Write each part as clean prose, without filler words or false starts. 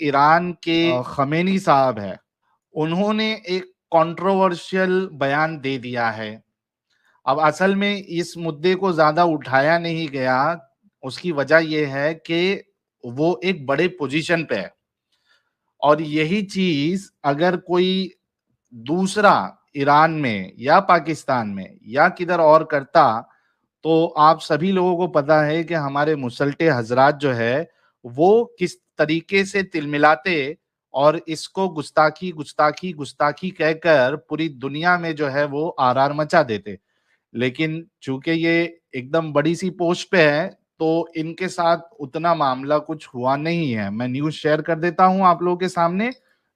Iran के Khamenei साहब है, उन्होंने एक कंट्रोवर्शियल बयान दे दिया है। अब असल में इस मुद्दे को ज्यादा उठाया नहीं गया, उसकी वजह यह है कि वो एक बड़े पोजीशन पे है, और यही चीज अगर कोई दूसरा ईरान में या पाकिस्तान में या किधर और करता, तो आप सभी लोगों को पता है कि हमारे मुसल्टे हजरात जो है वो किस तरीके से तिलमिलाते और इसको गुस्ताखी गुस्ताखी गुस्ताखी कहकर पूरी दुनिया में जो है वो आरार मचा देते। लेकिन चूंकि ये एकदम बड़ी सी पोस्ट पे है, तो इनके साथ उतना मामला कुछ हुआ नहीं है। मैं न्यूज शेयर कर देता हूं आप लोगों के सामने।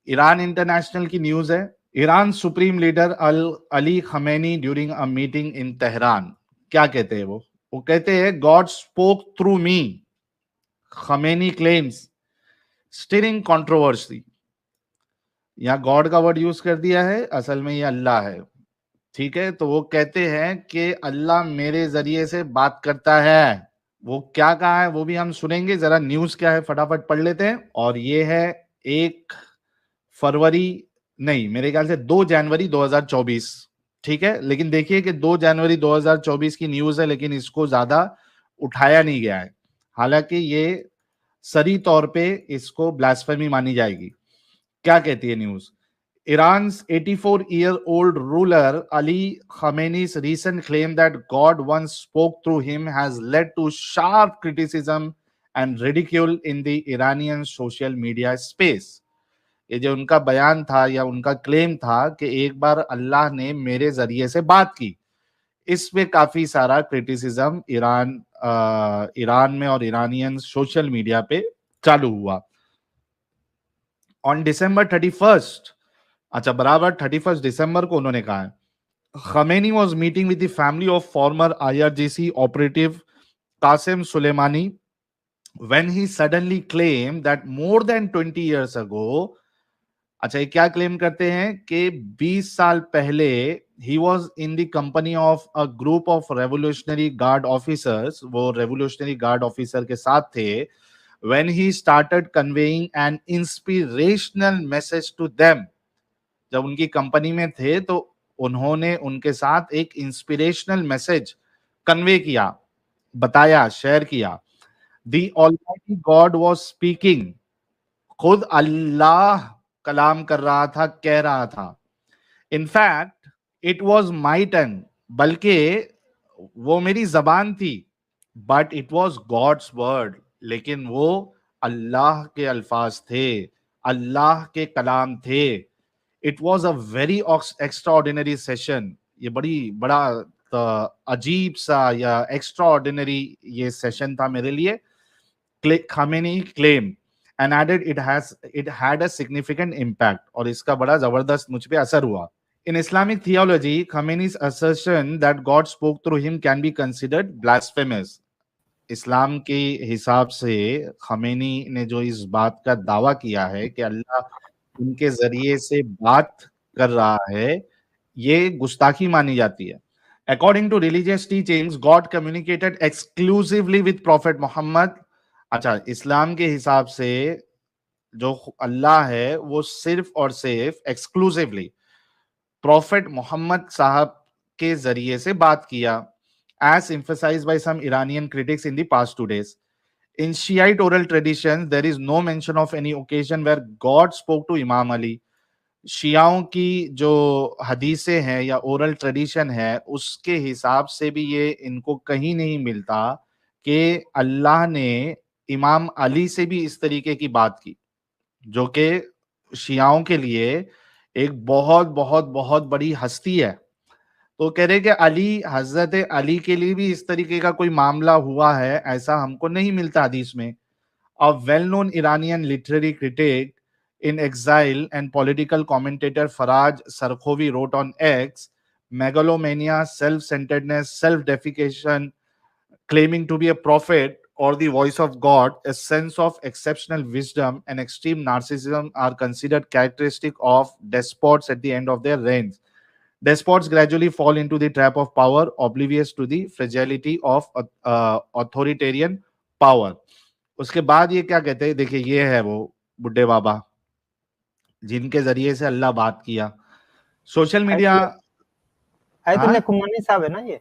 ईरान इंटरनेशनल की न्यूज है। Iran supreme leader Ali Khamenei during a meeting in Tehran. क्या कहते हैं वो कहते हैं, गॉड स्पोक थ्रू मी, खमेनी क्लेम्स, स्टिरिंग कंट्रोवर्सी। यहाँ गॉड का वर्ड यूज कर दिया है, असल में ये अल्लाह है। ठीक है, तो वो कहते हैं कि अल्लाह मेरे जरिए से बात करता है। वो क्या कहा है वो भी हम सुनेंगे। जरा न्यूज क्या है फटाफट पढ़ लेते हैं। और ये है 1 फरवरी, नहीं मेरे ख्याल से 2 जनवरी 2024। ठीक है, लेकिन देखिए कि 2 जनवरी 2024 की न्यूज है, लेकिन इसको ज्यादा उठाया नहीं गया है। हालांकि ये सरी तौर पे इसको ब्लास्फेमी मानी जाएगी। क्या कहती है news? Iran's 84-year-old ruler Ali Khamenei's recent claim that God once spoke through him has led to sharp criticism and ridicule in the Iranian social media space. ये जो उनका बयान था या उनका क्लेम था कि एक बार अल्लाह ने मेरे जरिए से बात की, इस पे काफी सारा क्रिटिसिज्म ईरान में और ईरानियन सोशल मीडिया पे चालू हुआ। ऑन December 31, अच्छा बराबर 31 दिसंबर को उन्होंने कहा है, Khamenei was meeting with the family of former IRGC operative Qasem Soleimani when he suddenly claimed that more than 20 years ago, अच्छा ये क्या क्लेम करते हैं कि 20 साल पहले he was in the company of a group of revolutionary guard officers, वो revolutionary guard officer के साथ थे, when he started conveying an inspirational message to them। जब उनकी कंपनी में थे तो उन्होंने उनके साथ एक इंस्पिरेशनल मैसेज कन्वे किया, बताया, शेयर किया। The almighty God was speaking, खुद अल्लाह कलाम कर रहा था, कह रहा था। In fact it was my tongue, बल्कि वो मेरी जबान थी। But it was God's word, लेकिन वो अल्लाह के अल्फाज थे, अल्लाह के कलाम थे। It was a very extraordinary session. ये बड़ा अजीब सा या एक्स्ट्राऑर्डिनरी ये सेशन था मेरे लिए। Khamenei claim and added it had a significant impact, और इसका बड़ा जबरदस्त मुझ पे असर हुआ। In Islamic theology, Khamenei's assertion that God spoke through him can be considered blasphemous. इस्लाम के हिसाब से खमेनी ने जो इस बात का दावा किया है कि अल्लाह उनके जरिए से बात कर रहा है, ये गुस्ताखी मानी जाती है। According to religious teachings, God communicated exclusively with prophet Mohammad. अच्छा, इस्लाम के हिसाब से जो अल्लाह है वो सिर्फ और सिर्फ एक्सक्लूसिवली प्रॉफिट मोहम्मद साहब के जरिए से बात किया, as emphasized by some Iranian critics in the past 2 days. In Shiite oral traditions, there is no mention of any occasion where God spoke to Imam Ali. शियाओं की जो हदीसें हैं या ओरल ट्रेडिशन है, उसके हिसाब से भी ये इनको कहीं नहीं मिलता कि अल्लाह ने इमाम अली से भी इस तरीके की बात की, जो कि शियाओं के लिए एक बहुत बहुत बहुत बड़ी हस्ती है। तो कह रहे कि हजरत अली के लिए भी इस तरीके का कोई मामला हुआ है, ऐसा हमको नहीं मिलता हदीस में। A well known Iranian literary critic in exile and political commentator Faraj Sarkohi wrote on X, megalomania, self centredness, self deification, claiming to be a prophet or the voice of God, a sense of exceptional wisdom and extreme narcissism are considered characteristic of despots at the end of their reigns. Despots gradually fall into the trap of power, oblivious to the fragility of authoritarian power. उसके बाद ये क्या कहते हैं, देखिए ये है वो बुड्ढे बाबा, जिनके जरिए से अल्लाह बात किया। सोशल मीडिया आयतुल्लाह खुमैनी साहब है ना ये?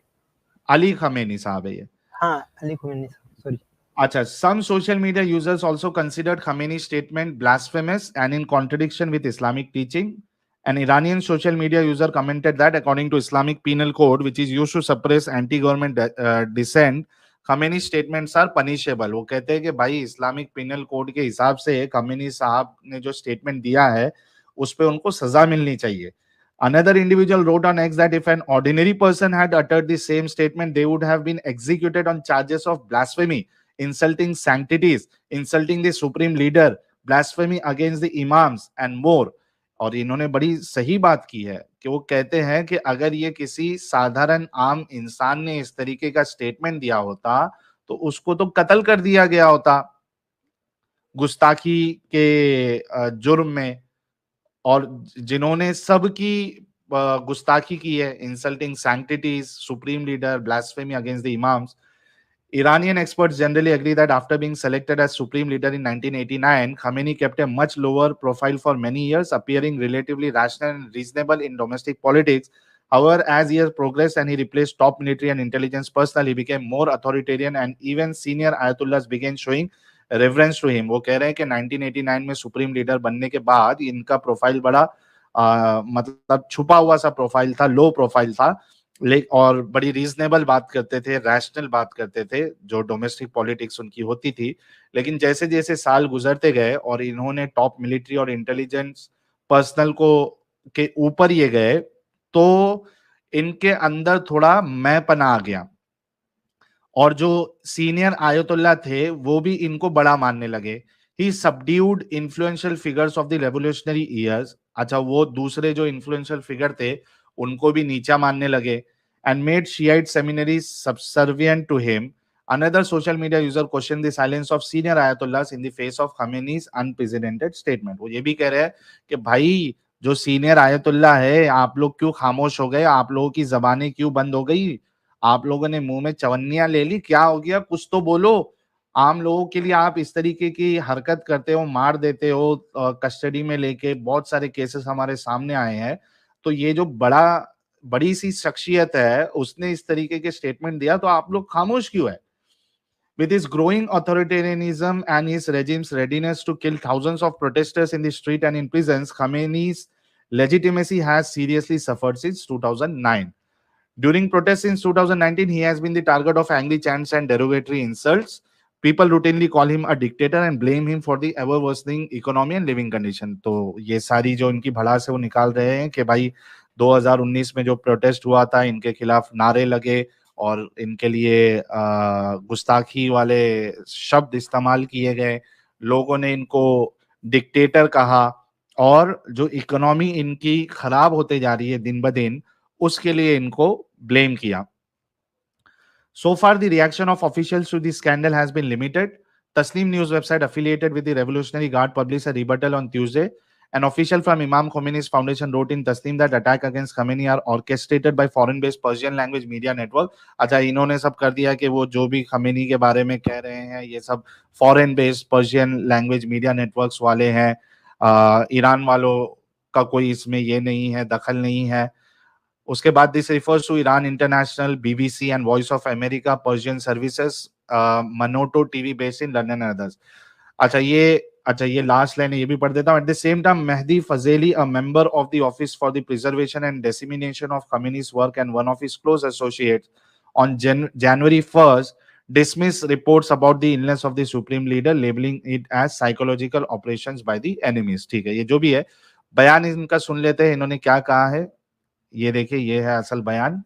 अली खमेनी साहब है ये। हाँ, अली खुमैनी साहब, sorry. Acha, some social media users also considered Khamenei's statement blasphemous and in contradiction with Islamic teaching. An Iranian social media user commented that according to Islamic Penal Code, which is used to suppress anti-government dissent, Khamenei's statements are punishable. वो कहते हैं कि भाई Islamic penal code के हिसाब से Khamenei साहब ने जो स्टेटमेंट दिया है उस पे उनको सजा मिलनी चाहिए. Another individual wrote on X that if an ordinary person had uttered the same statement, they would have been executed on charges of blasphemy, insulting sanctities, insulting the supreme leader, blasphemy against the imams and more. और इन्होंने बड़ी सही बात की है कि वो कहते हैं कि अगर ये किसी साधारण आम इंसान ने इस तरीके का स्टेटमेंट दिया होता तो उसको तो कत्ल कर दिया गया होता गुस्ताखी के जुर्म में, और जिन्होंने सबकी गुस्ताखी की है, insulting sanctities, supreme leader, blasphemy against the imams. Iranian experts generally agree that after being selected as supreme leader in 1989, Khamenei kept a much lower profile for many years, appearing relatively rational and reasonable in domestic politics. However, as years progressed and he replaced top military and intelligence personnel, he became more authoritarian and even senior ayatollahs began showing reverence to him. वो कह रहे हैं कि 1989 में supreme leader बनने के बाद इनका प्रोफाइल बड़ा मतलब छुपा हुआ सा प्रोफाइल था, लो प्रोफाइल था, और बड़ी रीजनेबल बात करते थे, रैशनल बात करते थे, जो डोमेस्टिक पॉलिटिक्स उनकी होती थी. लेकिन जैसे जैसे साल गुजरते गए और इन्होंने टॉप मिलिट्री और इंटेलिजेंस पर्सनल को के ऊपर ये गए तो इनके अंदर थोड़ा मैंपना आ गया, और जो सीनियर आयतुल्ला थे वो भी इनको बड़ा मानने लगे. He subdued influential figures of the revolutionary years. अच्छा, वो दूसरे जो इन्फ्लुएंशियल फिगर थे उनको भी नीचा मानने लगे. And made Shiite seminaries subservient to him. Another social media user questioned the silence of senior ayatollahs in the face of Khamenei's unprecedented statement. वो ये भी कह रहे हैं कि भाई जो सीनियर आयतुल्ला है, आप लोग क्यों खामोश हो गए, आप लोगों की जबानें क्यों बंद हो गई, आप लोगों ने मुंह में चवन्नियां ले ली, क्या हो गया, कुछ तो बोलो. आम लोगों के लिए आप इस तरीके की हरकत करते हो, मार देते हो, कस्टडी में लेके बहुत सारे केसेस हमारे सामने आए हैं. तो ये जो बड़ी सी शख्सियत है उसने इस तरीके के स्टेटमेंट दिया तो आप लोग खामोश क्यों है. With his growing authoritarianism and his regime's readiness to kill thousands of protesters in the street and in prisons, Khamenei's legitimacy has seriously suffered since 2009. During protests since 2019, he has been the target of angry chants and derogatory insults. People routinely call him a dictator and blame him for the ever worsening economy and living condition. तो ये सारी जो इनकी भड़ास है वो निकाल रहे हैं कि भाई 2019 में जो प्रोटेस्ट हुआ था इनके खिलाफ नारे लगे और इनके लिए गुस्ताखी वाले शब्द इस्तेमाल किए गए, लोगों ने इनको डिक्टेटर कहा, और जो इकोनॉमी इनकी खराब होते जा रही है दिन ब दिन उसके लिए इनको ब्लेम किया. So far, the reaction of officials to the scandal has been limited. Tasnim news website affiliated with the Revolutionary Guard published a rebuttal on Tuesday. An official from Imam Khomeini's foundation wrote in Tasnim that attack against Khomeini are orchestrated by foreign-based Persian language media network. अच्छा, इन्होंने सब कर दिया कि वो जो भी Khomeini के बारे में कह रहे हैं ये सब foreign-based Persian language media networks वाले हैं. ईरान वालों का कोई इसमें ये नहीं है, दखल नहीं है. उसके बाद this refers to Iran International, BBC and Voice of America Persian services, Manoto TV based in London and others. अच्छा ये लास्ट लाइन है, ये भी पढ़ देता हूं. At the same time Mehdi Fazeli, a member of the office for the preservation and dissemination of communist work and one of his close associates on January 1st dismiss reports about the illness of the supreme leader, labeling it as psychological operations by the enemies. ठीक है, ये जो भी है बयान इनका सुन लेते हैं, इन्होंने क्या कहा है ये देखिए. ये है असल बयान,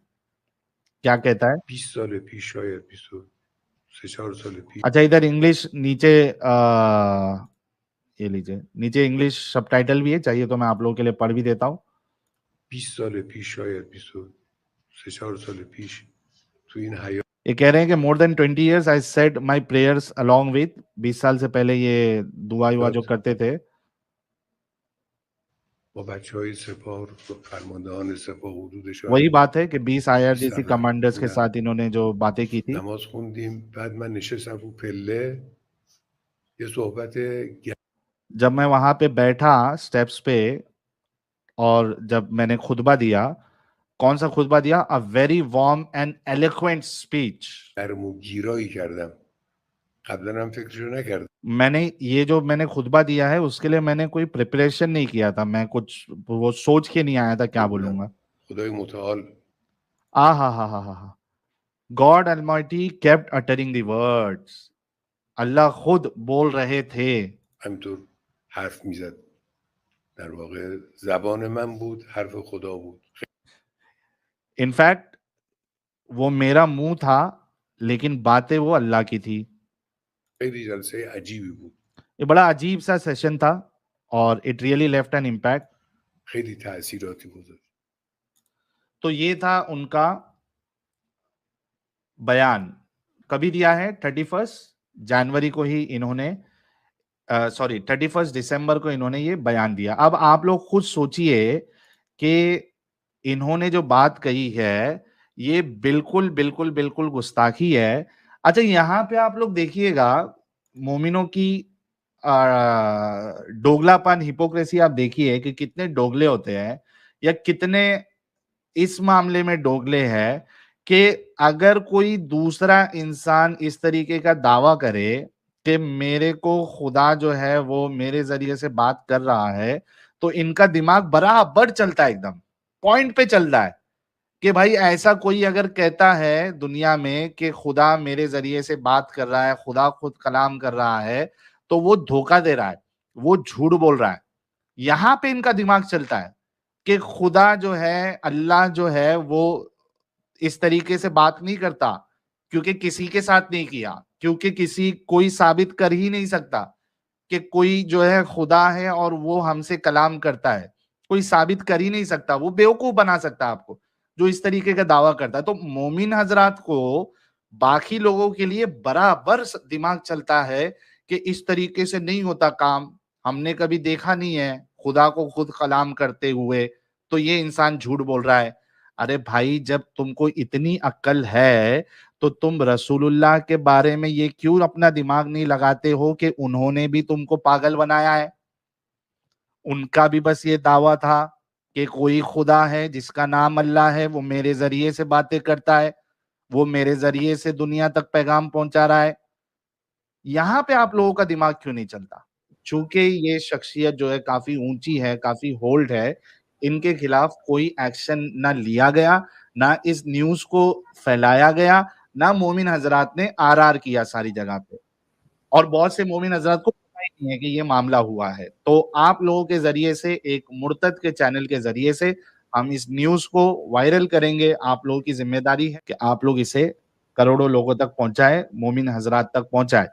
क्या कहता है. 20 साल پیش शायद 23-4 साल پیش. अच्छा, इधर इंग्लिश नीचे ये लीजिए, नीचे इंग्लिश सबटाइटल भी है, चाहिए तो मैं आप लोगों के लिए पढ़ भी देता हूँ. 20 साल پیش शायद 23-4 साल پیش तो इन हाई ये कह रहे हैं कि more than 20 years I said my prayers along with, 20 साल से पहले ये दुआ जो करते थे با बच्चों सपा फरमानदेहान सपा حدودش. वही बात है कि 20 IRGC कमांडर्स के साथ इन्होंने जो बातें की थी. नमाज خوندیم, بعد من نشستم رو پله, یه صحبت जब मैं वहां पे बैठा स्टेप्स पे और जब मैंने खुतबा दिया, कौन सा खुतबा दिया? A very warm and eloquent speech. گیرایی کردم قبلا هم فکرشو نکردم मैंने खुतबा दिया है उसके लिए मैंने कोई प्रिपरेशन नहीं किया था, मैं कुछ वो सोच के नहीं आया था क्या बोलूंगा। خدای متعال आ हा। God Almighty kept uttering the words. अल्लाह खुद बोल रहे थे। همینطور حرف میزد. در واقع زبان من بود، حرف خدا بود. इनफैक्ट वो मेरा मुंह था लेकिन बातें वो अल्लाह की थी। خیلی جلسه عجیبی بود. ये बड़ा अजीब सा सेशन था और it really left an impact. خیلی تاثیراتی گذاشت. तो ये था उनका बयान। कभी दिया है? 31 जनवरी को ही इन्होंने, सॉरी 31 दिसंबर को इन्होंने ये बयान दिया। अब आप लोग खुद सोचिए कि इन्होंने जो बात कही है ये बिल्कुल बिल्कुल बिल्कुल गुस्ताखी है। अच्छा, यहाँ पे आप लोग देखिएगा मोमिनों की दोगलापन, हिपोक्रेसी आप देखिए कि कितने दोगले होते हैं या कितने इस मामले में दोगले हैं कि अगर कोई दूसरा इंसान इस तरीके का दावा करे कि मेरे को खुदा जो है वो मेरे जरिए से बात कर रहा है, तो इनका दिमाग बराबर चलता है, एकदम पॉइंट पे चल रहा है कि भाई ऐसा कोई अगर कहता है दुनिया में कि खुदा मेरे जरिए से बात कर रहा है, खुदा खुद कलाम कर रहा है, तो वो धोखा दे रहा है, वो झूठ बोल रहा है। यहां पे इनका दिमाग चलता है कि खुदा जो है, अल्लाह जो है वो इस तरीके से बात नहीं करता, क्योंकि किसी के साथ नहीं किया, क्योंकि किसी कोई साबित कर ही नहीं सकता कि कोई जो है खुदा है और वो हमसे कलाम करता है। कोई साबित कर ही नहीं सकता, वो बेवकूफ बना सकता है आपको जो इस तरीके का दावा करता है। तो मोमिन हजरात को बाकी लोगों के लिए बराबर दिमाग चलता है कि इस तरीके से नहीं होता काम, हमने कभी देखा नहीं है खुदा को खुद कलाम करते हुए, तो ये इंसान झूठ बोल रहा है। अरे भाई, जब तुमको इतनी अक्ल है तो तुम रसूलुल्लाह के बारे में ये क्यों अपना दिमाग नहीं लगाते हो कि उन्होंने भी तुमको पागल बनाया है? उनका भी बस ये दावा था कि कोई खुदा है जिसका नाम अल्लाह है, वो मेरे जरिए से बातें करता है, वो मेरे जरिए से दुनिया तक पैगाम पहुंचा रहा है। यहाँ पे आप लोगों का दिमाग क्यों नहीं चलता? चूंकि ये शख्सियत जो है काफी ऊंची है, काफी होल्ड है, इनके खिलाफ कोई एक्शन ना लिया गया, ना इस न्यूज को फैलाया गया, ना मोमिन हजरात ने आरआर किया सारी जगह पे, और बहुत से मोमिन हजरात को पता ही नहीं है कि ये मामला हुआ है। तो आप लोगों के जरिए से, एक मुर्तद के चैनल के जरिए से हम इस न्यूज को वायरल करेंगे। आप लोगों की जिम्मेदारी है कि आप लोग इसे करोड़ों लोगों तक पहुंचाएं, मोमिन हजरात तक पहुंचाएं।